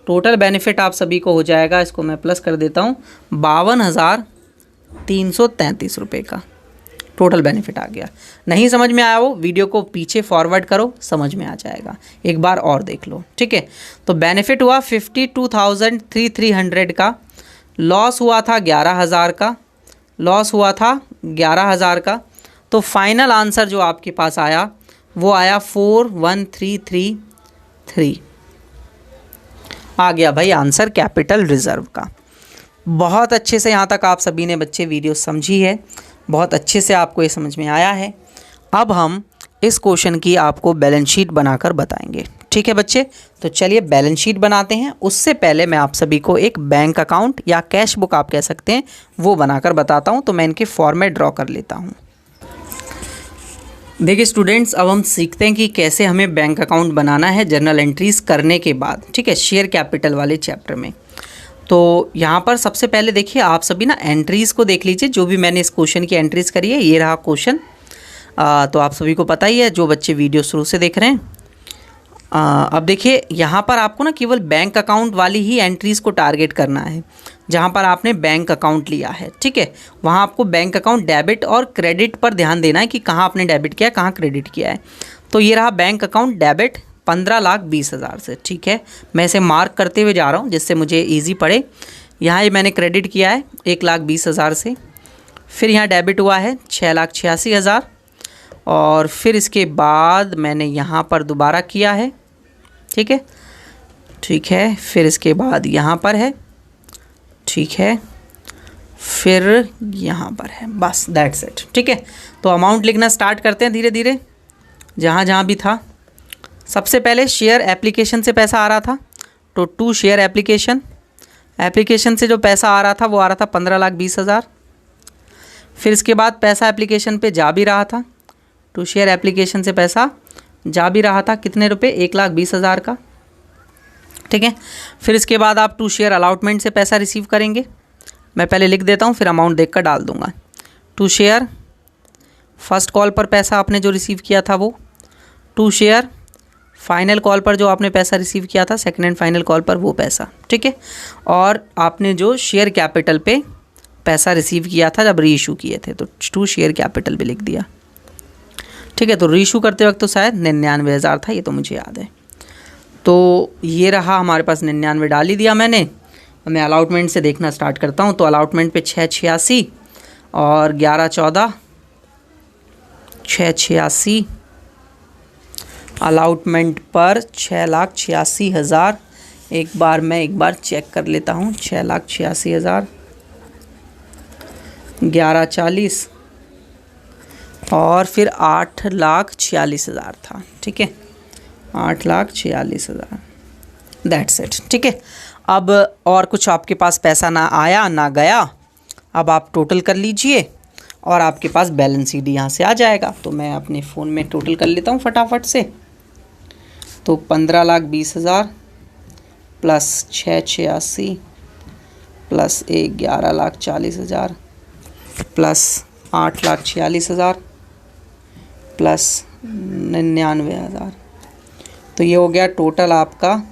टोटल बेनिफिट आप सभी को हो जाएगा, इसको मैं प्लस कर देता हूँ, 52,333 रुपये का टोटल बेनिफिट आ गया। नहीं समझ में आया वो वीडियो को पीछे फॉरवर्ड करो, समझ में आ जाएगा, एक बार और देख लो, ठीक है। तो बेनिफिट हुआ 52,300 का, लॉस हुआ था 11,000 का, लॉस हुआ था 11,000 का। तो फाइनल आंसर जो आपके पास आया वो आया 41,333 आ गया भाई आंसर कैपिटल रिजर्व का। बहुत अच्छे से यहाँ तक आप सभी ने बच्चे वीडियो समझी है, बहुत अच्छे से आपको ये समझ में आया है। अब हम इस क्वेश्चन की आपको बैलेंस शीट बनाकर बताएंगे, ठीक है बच्चे। तो चलिए बैलेंस शीट बनाते हैं। उससे पहले मैं आप सभी को एक बैंक अकाउंट या कैश बुक आप कह सकते हैं वो बनाकर बताता हूं। तो मैं इनके फॉर्मेट ड्रॉ कर लेता हूं। देखिए स्टूडेंट्स, अब हम सीखते हैं कि कैसे हमें बैंक अकाउंट बनाना है जर्नल एंट्रीज करने के बाद, ठीक है, शेयर कैपिटल वाले चैप्टर में। तो यहाँ पर सबसे पहले देखिए आप सभी ना एंट्रीज़ को देख लीजिए, जो भी मैंने इस क्वेश्चन की एंट्रीज़ करी है। ये रहा क्वेश्चन, तो आप सभी को पता ही है, जो बच्चे वीडियो शुरू से देख रहे हैं। अब देखिए यहाँ पर आपको ना केवल बैंक अकाउंट वाली ही एंट्रीज़ को टारगेट करना है, जहाँ पर आपने बैंक अकाउंट लिया है, ठीक है। वहाँ आपको बैंक अकाउंट डेबिट और क्रेडिट पर ध्यान देना है कि कहाँ आपने डेबिट किया है, कहाँ क्रेडिट किया है। तो ये रहा बैंक अकाउंट डेबिट 15,20,000 से, ठीक है। मैं इसे मार्क करते हुए जा रहा हूँ जिससे मुझे ईजी पड़े। यहाँ ये मैंने क्रेडिट किया है 1,20,000 से, फिर यहाँ डेबिट हुआ है 6,86,000 और फिर इसके बाद मैंने यहाँ पर दोबारा किया है, ठीक है, ठीक है। फिर इसके बाद यहाँ पर है, ठीक है, फिर यहाँ पर है, बस दैट्स इट, ठीक है। तो अमाउंट लिखना स्टार्ट करते हैं धीरे धीरे, जहाँ जहाँ भी था। सबसे पहले शेयर एप्लीकेशन से पैसा आ रहा था, तो टू शेयर एप्लीकेशन से जो पैसा आ रहा था वो आ रहा था 15,20,000। फिर इसके बाद पैसा एप्लीकेशन पे जा भी रहा था, टू शेयर एप्लीकेशन से पैसा जा भी रहा था, कितने रुपए, 1,20,000 का, ठीक है। फिर इसके बाद आप टू शेयर अलॉटमेंट से पैसा रिसीव करेंगे। मैं पहले लिख देता हूँ, फिर अमाउंट देखकर डाल दूंगा। टू शेयर फर्स्ट कॉल पर पैसा आपने जो रिसीव किया था वो, टू शेयर फाइनल कॉल पर जो आपने पैसा रिसीव किया था, सेकंड एंड फाइनल कॉल पर वो पैसा, ठीक है। और आपने जो शेयर कैपिटल पे पैसा रिसीव किया था जब रीइशू किए थे, तो टू शेयर कैपिटल भी लिख दिया, ठीक है। तो रीइशू करते वक्त तो शायद 99,000 था, ये तो मुझे याद है। तो ये रहा हमारे पास 99 डाल ही दिया मैंने। मैं अलॉटमेंट से देखना स्टार्ट करता हूँ। तो अलॉटमेंट पे 6,86 और 11,14, 6,86 अलॉटमेंट पर 6,86,000। एक बार चेक कर लेता हूँ, 6,86,000, 11,40 और फिर 8,46,000 था, ठीक है, 8,46,000, दैट्स इट, ठीक है। अब और कुछ आपके पास पैसा ना आया ना गया, अब आप टोटल कर लीजिए और आपके पास बैलेंस शीट यहाँ से आ जाएगा। तो मैं अपने फ़ोन में टोटल कर लेता हूँ फटाफट से। तो 15,20,000 प्लस 6,86 प्लस 11,40,000 प्लस 8,46,000 प्लस 99,000, तो ये हो गया टोटल आपका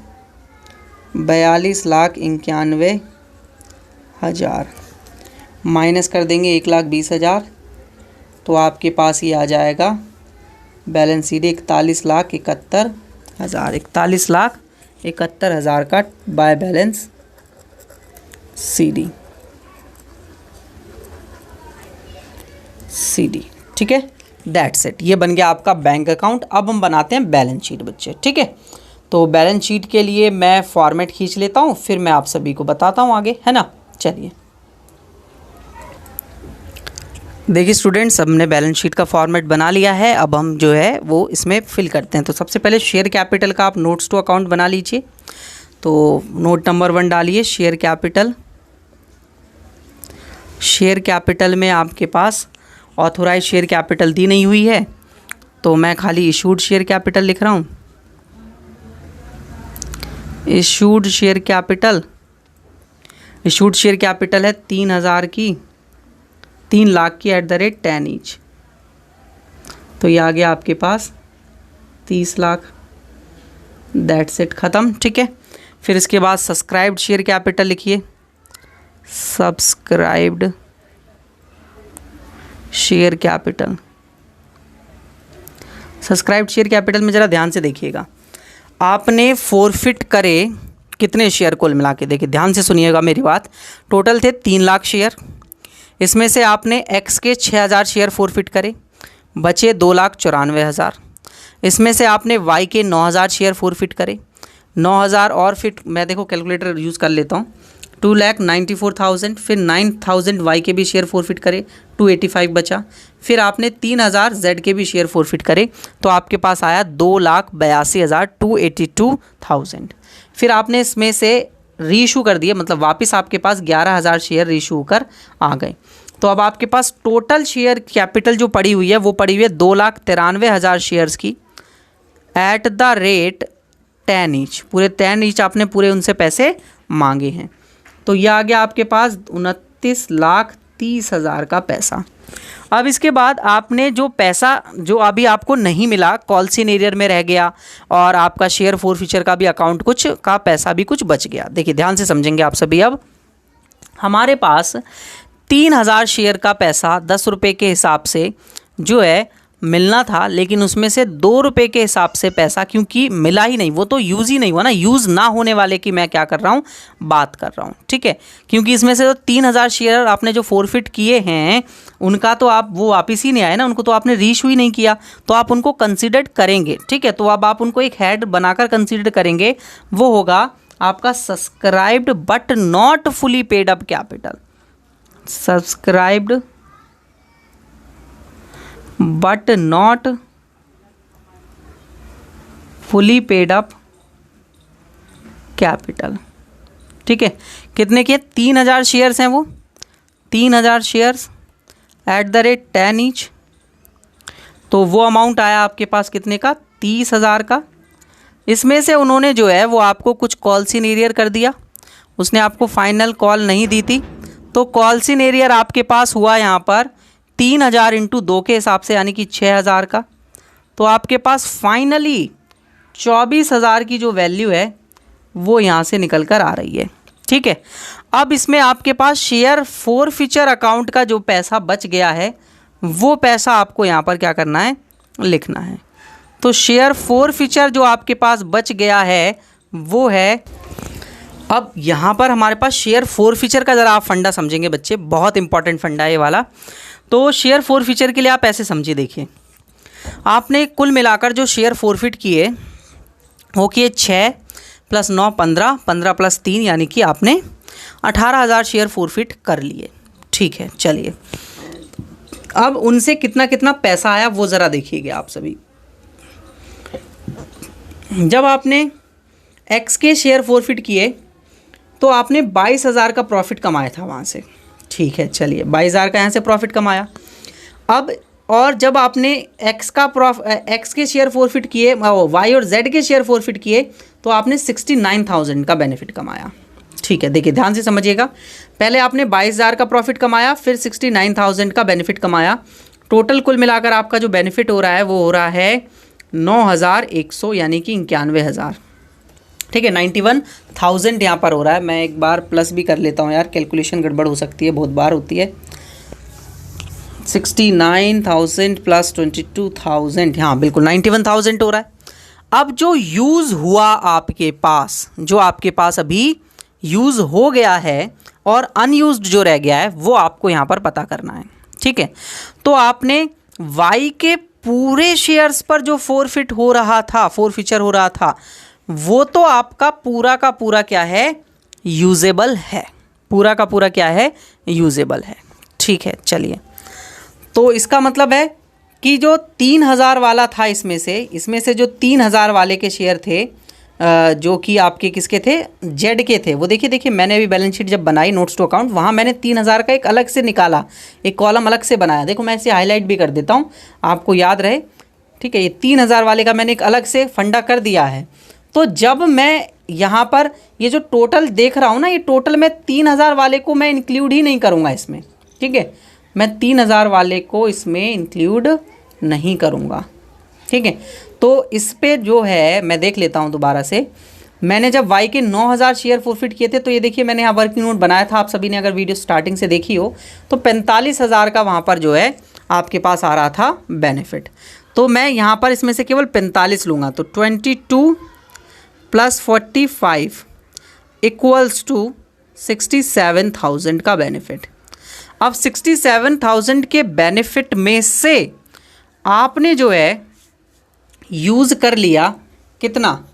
42,91,000। माइनस कर देंगे 1,20,000, तो आपके पास ये आ जाएगा बैलेंस शीट 41,71,000, 41,71,000 का बाय बैलेंस CD, ठीक है, दैट्स इट। ये बन गया आपका बैंक अकाउंट। अब हम बनाते हैं बैलेंस शीट बच्चे, ठीक है। तो बैलेंस शीट के लिए मैं फॉर्मेट खींच लेता हूँ, फिर मैं आप सभी को बताता हूँ आगे, है ना। चलिए देखिए स्टूडेंट्स, हमने बैलेंस शीट का फॉर्मेट बना लिया है। अब हम जो है वो इसमें फिल करते हैं। तो सबसे पहले शेयर कैपिटल का आप नोट्स टू अकाउंट बना लीजिए। तो नोट नंबर 1 डालिए, शेयर कैपिटल। शेयर कैपिटल में आपके पास ऑथोराइज शेयर कैपिटल दी नहीं हुई है, तो मैं खाली इशूड शेयर कैपिटल लिख रहा हूँ। इशूड शेयर कैपिटल है 3,000 की, 3 लाख की @10 ईच। तो ये आ गया आपके पास 30 लाख, दैट्स इट, ख़त्म, ठीक है। फिर इसके बाद सब्सक्राइब्ड शेयर कैपिटल लिखिए, subscribed share capital. Subscribed share capital में ज़रा ध्यान से देखिएगा, आपने फोरफिट करे कितने शेयर कुल मिला के, देखिए ध्यान से सुनिएगा मेरी बात। टोटल थे 3 लाख शेयर, इसमें से आपने एक्स के 6,000 शेयर फोरफिट करे, बचे 2,94,000। इसमें से आपने वाई के 9,000 शेयर फोरफिट करे, 9,000 और फिर मैं देखो कैलकुलेटर यूज़ कर लेता हूँ, 2,94,000, फिर 9,000 वाई के भी शेयर फोरफिट करे, 285 बचा। फिर आपने 3,000 जेड के भी शेयर फोरफिट करे, तो आपके पास आया 2,82,282,000। फिर आपने इसमें से रीइशू कर दिए, मतलब वापस आपके पास 11,000 शेयर रीइशू होकर आ गए। तो अब आपके पास टोटल शेयर कैपिटल जो पड़ी हुई है वो पड़ी हुई है 2,93,000 शेयर्स की @ 10 ईच। पूरे 10 ईच आपने पूरे उनसे पैसे मांगे हैं। तो यह आ गया आपके पास 29,30,000 का पैसा। अब इसके बाद आपने जो पैसा जो अभी आपको नहीं मिला, कॉल्सिन एरियर में रह गया और आपका शेयर फोरफीचर का भी अकाउंट कुछ का पैसा भी कुछ बच गया। देखिए ध्यान से समझेंगे आप सभी। अब हमारे पास 3000 शेयर का पैसा 10 रुपये के हिसाब से जो है मिलना था, लेकिन उसमें से 2 रुपये के हिसाब से पैसा क्योंकि मिला ही नहीं, वो तो यूज़ ही नहीं हुआ ना, यूज़ ना होने वाले की मैं क्या कर रहा हूँ, बात कर रहा हूँ। ठीक है, क्योंकि इसमें से तो 3000 शेयर आपने जो फोरफिट किए हैं उनका तो आप वो वापस ही नहीं आए ना, उनको तो आपने रीइशू ही नहीं किया, तो आप उनको कंसिडर करेंगे। ठीक है, तो अब आप उनको एक हेड बनाकर कंसिडर करेंगे, वो होगा आपका subscribed but not fully paid up capital. Subscribed but not fully paid up capital. ठीक है, कितने के 3000 शेयर्स हैं, वो 3000 shares at the rate 10 each, तो वो अमाउंट आया आपके पास कितने का, 30,000 का। इसमें से उन्होंने जो है वो आपको कुछ कॉल्सिन एरियर कर दिया, उसने आपको फाइनल कॉल नहीं दी थी, तो कॉल्सिन एरियर आपके पास हुआ यहाँ पर 3000 इंटू 2 के हिसाब से, यानी कि 6000 का। तो आपके पास फाइनली 24,000 की जो वैल्यू है वो यहाँ से निकल कर आ रही है। ठीक है, अब इसमें आपके पास शेयर फोरफीचर अकाउंट का जो पैसा बच गया है वो पैसा आपको यहाँ पर क्या करना है, लिखना है। तो शेयर फोरफीचर जो आपके पास बच गया है वो है, अब यहाँ पर हमारे पास शेयर फोरफीचर का ज़रा आप फंडा समझेंगे बच्चे, बहुत इंपॉर्टेंट फंडा है ये वाला। तो शेयर फोरफीचर के लिए आप ऐसे समझिए, देखिए आपने कुल मिलाकर जो शेयर फोरफिट किए वो किए 6 + 9 15, 15 + 3 यानी कि आपने 18,000 शेयर फोरफिट कर लिए। ठीक है, चलिए अब उनसे कितना कितना पैसा आया वो ज़रा देखिएगा आप सभी। जब आपने एक्स के शेयर फोरफिट किए तो आपने 22,000 का प्रॉफिट कमाया था वहाँ से। ठीक है, चलिए 22,000 का यहाँ से प्रॉफिट कमाया। अब और जब आपने एक्स के शेयर फोरफिट किए, वाई और जेड के शेयर फोरफिट किए, तो आपने 69,000 का बेनिफिट कमाया। ठीक है, देखिए ध्यान से समझिएगा, पहले आपने 22,000 का प्रॉफिट कमाया, फिर 69,000 का बेनिफिट कमाया। टोटल कुल मिलाकर आपका जो बेनिफिट हो रहा है वो हो रहा है 9,100 यानी कि 91,000। ठीक है, 91,000 यहाँ पर हो रहा है। मैं एक बार प्लस भी कर लेता हूँ यार, कैलकुलेशन गड़बड़ हो सकती है, बहुत बार होती है। 69,000 + 22,000, हाँ बिल्कुल 91,000 हो रहा है। अब जो यूज़ हुआ आपके पास, जो आपके पास अभी यूज़ हो गया है और अनयूज्ड जो रह गया है वो आपको यहाँ पर पता करना है। ठीक है, तो आपने वाई के पूरे शेयर्स पर जो फोरफिट हो रहा था, फोरफीचर हो रहा था, वो तो आपका पूरा का पूरा क्या है, यूजेबल है। पूरा का पूरा क्या है, यूजेबल है। ठीक है, चलिए तो इसका मतलब है कि जो 3000 वाला था इसमें से जो 3000 वाले के शेयर थे जो कि आपके किसके थे, जेड के थे, वो देखिए मैंने अभी बैलेंस शीट जब बनाई नोट्स टू अकाउंट, वहाँ मैंने 3000 का एक अलग से निकाला, एक कॉलम अलग से बनाया। देखो मैं इसे हाईलाइट भी कर देता हूँ आपको याद रहे। ठीक है, ये 3000 वाले का मैंने एक अलग से फंडा कर दिया है। तो जब मैं यहाँ पर ये जो टोटल देख रहा हूँ ना, ये टोटल मैं 3000 वाले को मैं इंक्लूड ही नहीं करूँगा इसमें। ठीक है, मैं 3000 वाले को इसमें इंक्लूड नहीं करूँगा। ठीक है, तो इस पे जो है मैं देख लेता हूँ दोबारा से। मैंने जब वाई के 9000 शेयर फोरफिट किए थे, तो ये देखिए मैंने यहाँ वर्किंग नोट बनाया था, आप सभी ने अगर वीडियो स्टार्टिंग से देखी हो तो 45,000 का वहाँ पर जो है आपके पास आ रहा था बेनिफिट। तो मैं यहाँ पर इसमें से केवल 45 लूँगा, तो 22 + 45 = 67,000 का बेनिफिट। अब 67,000 के बेनिफिट में से आपने जो है यूज़ कर लिया कितना,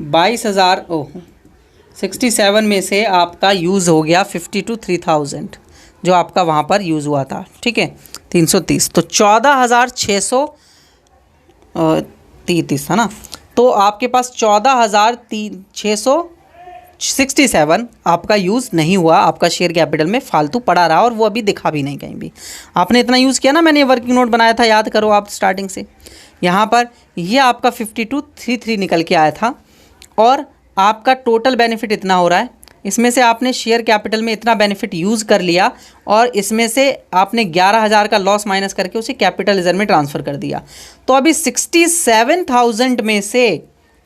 22,000। ओह, 67 में से आपका यूज़ हो गया 52,000 जो आपका वहाँ पर यूज़ हुआ था। ठीक है, 330, तो 14,633 था ना, तो आपके पास 14,667 आपका यूज़ नहीं हुआ, आपका शेयर कैपिटल में फालतू पड़ा रहा और वो अभी दिखा भी नहीं कहीं भी। आपने इतना यूज़ किया ना, मैंने वर्किंग नोट बनाया था, याद करो आप स्टार्टिंग से। यहाँ पर ये आपका 52,33 निकल के आया था और आपका टोटल बेनिफिट इतना हो रहा है इसमें से आपने शेयर कैपिटल में इतना बेनिफिट यूज़ कर लिया और इसमें से आपने 11,000 का लॉस माइनस करके उसे कैपिटल रिजर्व में ट्रांसफ़र कर दिया। तो अभी 67,000 में से,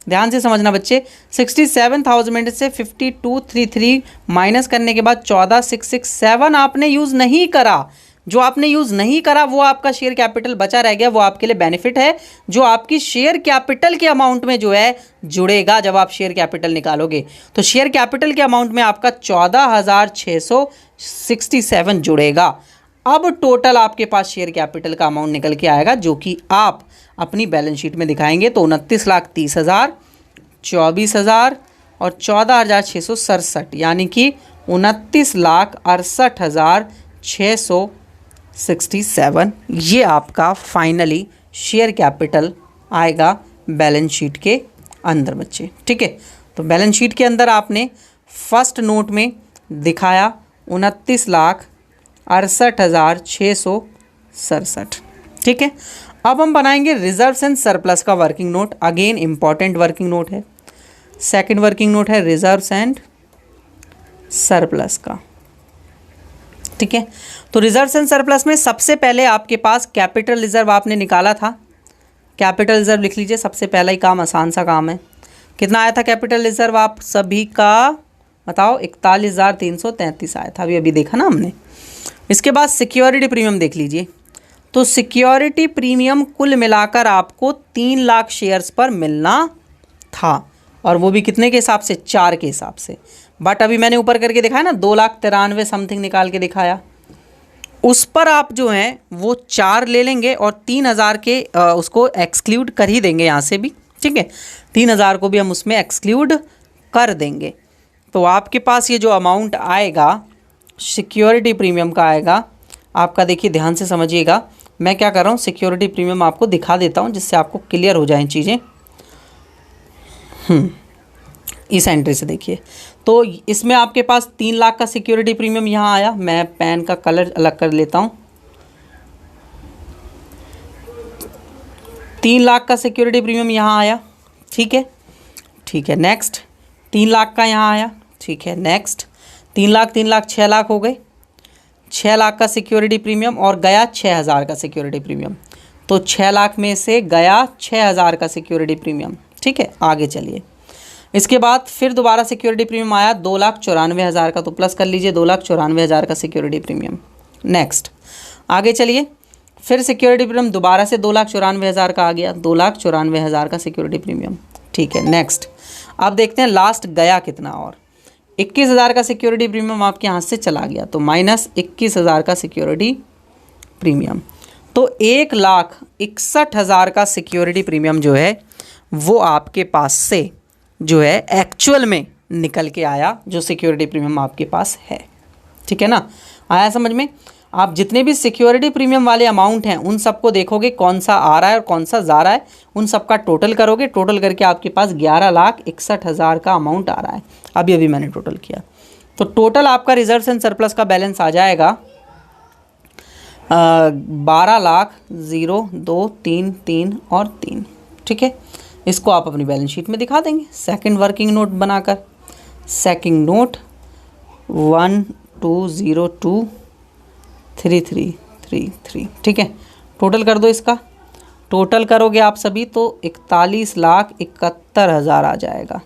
ध्यान से समझना बच्चे, 67,000 में से 5233 माइनस करने के बाद 14,667 आपने यूज़ नहीं करा। जो आपने यूज़ नहीं करा वो आपका शेयर कैपिटल बचा रह गया, वो आपके लिए बेनिफिट है जो आपकी शेयर कैपिटल के अमाउंट में जो है जुड़ेगा जब आप शेयर कैपिटल निकालोगे। तो शेयर कैपिटल के अमाउंट में आपका 14,667 जुड़ेगा। अब टोटल आपके पास शेयर कैपिटल का अमाउंट निकल के आएगा जो कि आप अपनी बैलेंस शीट में दिखाएंगे। तो 29,30,000, 24,000 और 14,667, यानी कि 29,68,667 ये आपका फाइनली शेयर कैपिटल आएगा बैलेंस शीट के अंदर बच्चे। ठीक है, तो बैलेंस शीट के अंदर आपने फर्स्ट नोट में दिखाया 29,68,667। ठीक है, अब हम बनाएंगे रिजर्व्स एंड सरप्लस का working note. Again important working note है। सेकंड वर्किंग नोट है रिजर्व्स एंड सरप्लस का। ठीक है, तो रिजर्व्स एंड सरप्लस में सबसे पहले आपके पास कैपिटल रिजर्व आपने निकाला था। कैपिटल रिजर्व लिख लीजिए, सबसे पहला ही काम, आसान सा काम है। कितना आया था कैपिटल रिजर्व आप सभी का, बताओ? 41,333 आया था, अभी देखा ना हमने। इसके बाद सिक्योरिटी प्रीमियम देख लीजिए। तो सिक्योरिटी प्रीमियम कुल मिलाकर आपको 3 लाख शेयर्स पर मिलना था, और वो भी कितने के हिसाब से? 4 के हिसाब से। बट अभी मैंने ऊपर करके दिखाया ना, 2,93,000 समथिंग निकाल के दिखाया। उस पर आप जो हैं वो 4 ले लेंगे और 3,000 के उसको एक्सक्लूड कर ही देंगे यहाँ से भी। ठीक है, 3,000 को भी हम उसमें एक्सक्लूड कर देंगे। तो आपके पास ये जो अमाउंट आएगा सिक्योरिटी प्रीमियम का आएगा आपका, देखिए ध्यान से समझिएगा। मैं क्या कर रहा हूँ, सिक्योरिटी प्रीमियम आपको दिखा देता हूँ जिससे आपको क्लियर हो जाएं चीज़ें। इस एंट्री से देखिए, तो इसमें आपके पास 3 लाख का सिक्योरिटी प्रीमियम यहाँ आया। मैं पेन का कलर अलग कर लेता हूँ। 3 लाख का सिक्योरिटी प्रीमियम यहाँ आया। ठीक है, ठीक है, नेक्स्ट 3 लाख का यहाँ आया। ठीक है, नेक्स्ट 3 लाख 3 लाख 6 लाख हो गए। 6 लाख का सिक्योरिटी प्रीमियम और गया 6,000 का सिक्योरिटी प्रीमियम। तो 6 लाख में से गया 6,000 का सिक्योरिटी प्रीमियम। ठीक है, आगे चलिए। इसके बाद फिर दोबारा सिक्योरिटी प्रीमियम आया 2,94,000 का, तो प्लस कर लीजिए 2,94,000 का सिक्योरिटी प्रीमियम। नेक्स्ट आगे चलिए, फिर सिक्योरिटी प्रीमियम दोबारा से 2,94,000 का आ गया, 2,94,000 का सिक्योरिटी प्रीमियम। ठीक है, नेक्स्ट अब देखते हैं लास्ट गया कितना, और 21,000 का सिक्योरिटी प्रीमियम आपके हाथ से चला गया, तो माइनस 21,000 का सिक्योरिटी प्रीमियम। तो 1,61,000 का सिक्योरिटी प्रीमियम जो है वो आपके पास से जो है एक्चुअल में निकल के आया, जो सिक्योरिटी प्रीमियम आपके पास है। ठीक है ना, आया समझ में? आप जितने भी सिक्योरिटी प्रीमियम वाले अमाउंट हैं उन सबको देखोगे कौन सा आ रहा है और कौन सा जा रहा है, उन सबका टोटल करोगे। टोटल करके आपके पास 11,61,000 का अमाउंट आ रहा है। अभी मैंने टोटल किया, तो टोटल आपका रिजर्व्स एंड सरप्लस का बैलेंस आ जाएगा 12,02,3 और 3। ठीक है, इसको आप अपनी बैलेंस शीट में दिखा देंगे सेकंड वर्किंग नोट बनाकर। Second note 12,02,3333। ठीक है, टोटल कर दो इसका। टोटल करोगे आप सभी तो 41,71,000 आ जाएगा।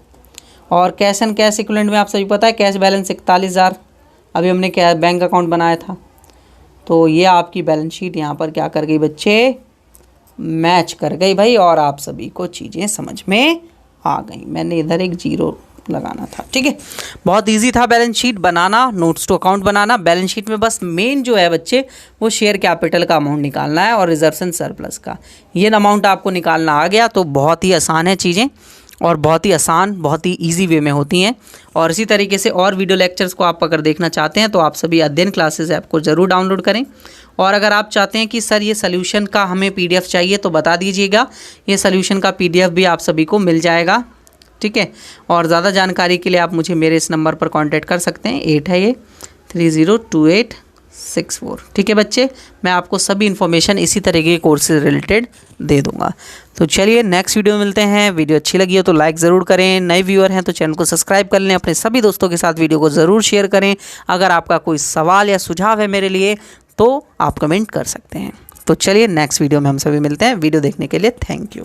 और कैश एंड कैश इक्विवेलेंट में आप सभी पता है कैश बैलेंस 41,000 अभी हमने क्या बैंक अकाउंट बनाया था। तो ये आपकी बैलेंस शीट यहाँ पर क्या कर गई बच्चे, मैच कर गई भाई, और आप सभी को चीज़ें समझ में आ गई। मैंने इधर एक 0 लगाना था। ठीक है, बहुत इजी था बैलेंस शीट बनाना, नोट्स टू अकाउंट बनाना। बैलेंस शीट में बस मेन जो है बच्चे वो शेयर कैपिटल का अमाउंट निकालना है और रिजर्व्स एंड सरप्लस का। ये अमाउंट आपको निकालना आ गया तो बहुत ही आसान है चीज़ें, और बहुत ही आसान, बहुत ही ईजी वे में होती हैं। और इसी तरीके से और वीडियो लेक्चर्स को आप अगर देखना चाहते हैं तो आप सभी अध्ययन क्लासेस ऐप को ज़रूर डाउनलोड करें। और अगर आप चाहते हैं कि सर ये सोल्यूशन का हमें PDF चाहिए तो बता दीजिएगा, ये सोल्यूशन का PDF भी आप सभी को मिल जाएगा। ठीक है, और ज़्यादा जानकारी के लिए आप मुझे मेरे इस नंबर पर कांटेक्ट कर सकते हैं। 8 है ये 3028 64। ठीक है बच्चे, मैं आपको सभी इन्फॉर्मेशन इसी तरीके के कोर्स से रिलेटेड दे दूंगा। तो चलिए नेक्स्ट वीडियो में मिलते हैं। वीडियो अच्छी लगी हो तो लाइक ज़रूर करें, नए व्यूअर हैं तो चैनल को सब्सक्राइब कर लें, अपने सभी दोस्तों के साथ वीडियो को ज़रूर शेयर करें। अगर आपका कोई सवाल या सुझाव है मेरे लिए तो आप कमेंट कर सकते हैं। तो चलिए नेक्स्ट वीडियो में हम सभी मिलते हैं। वीडियो देखने के लिए थैंक यू।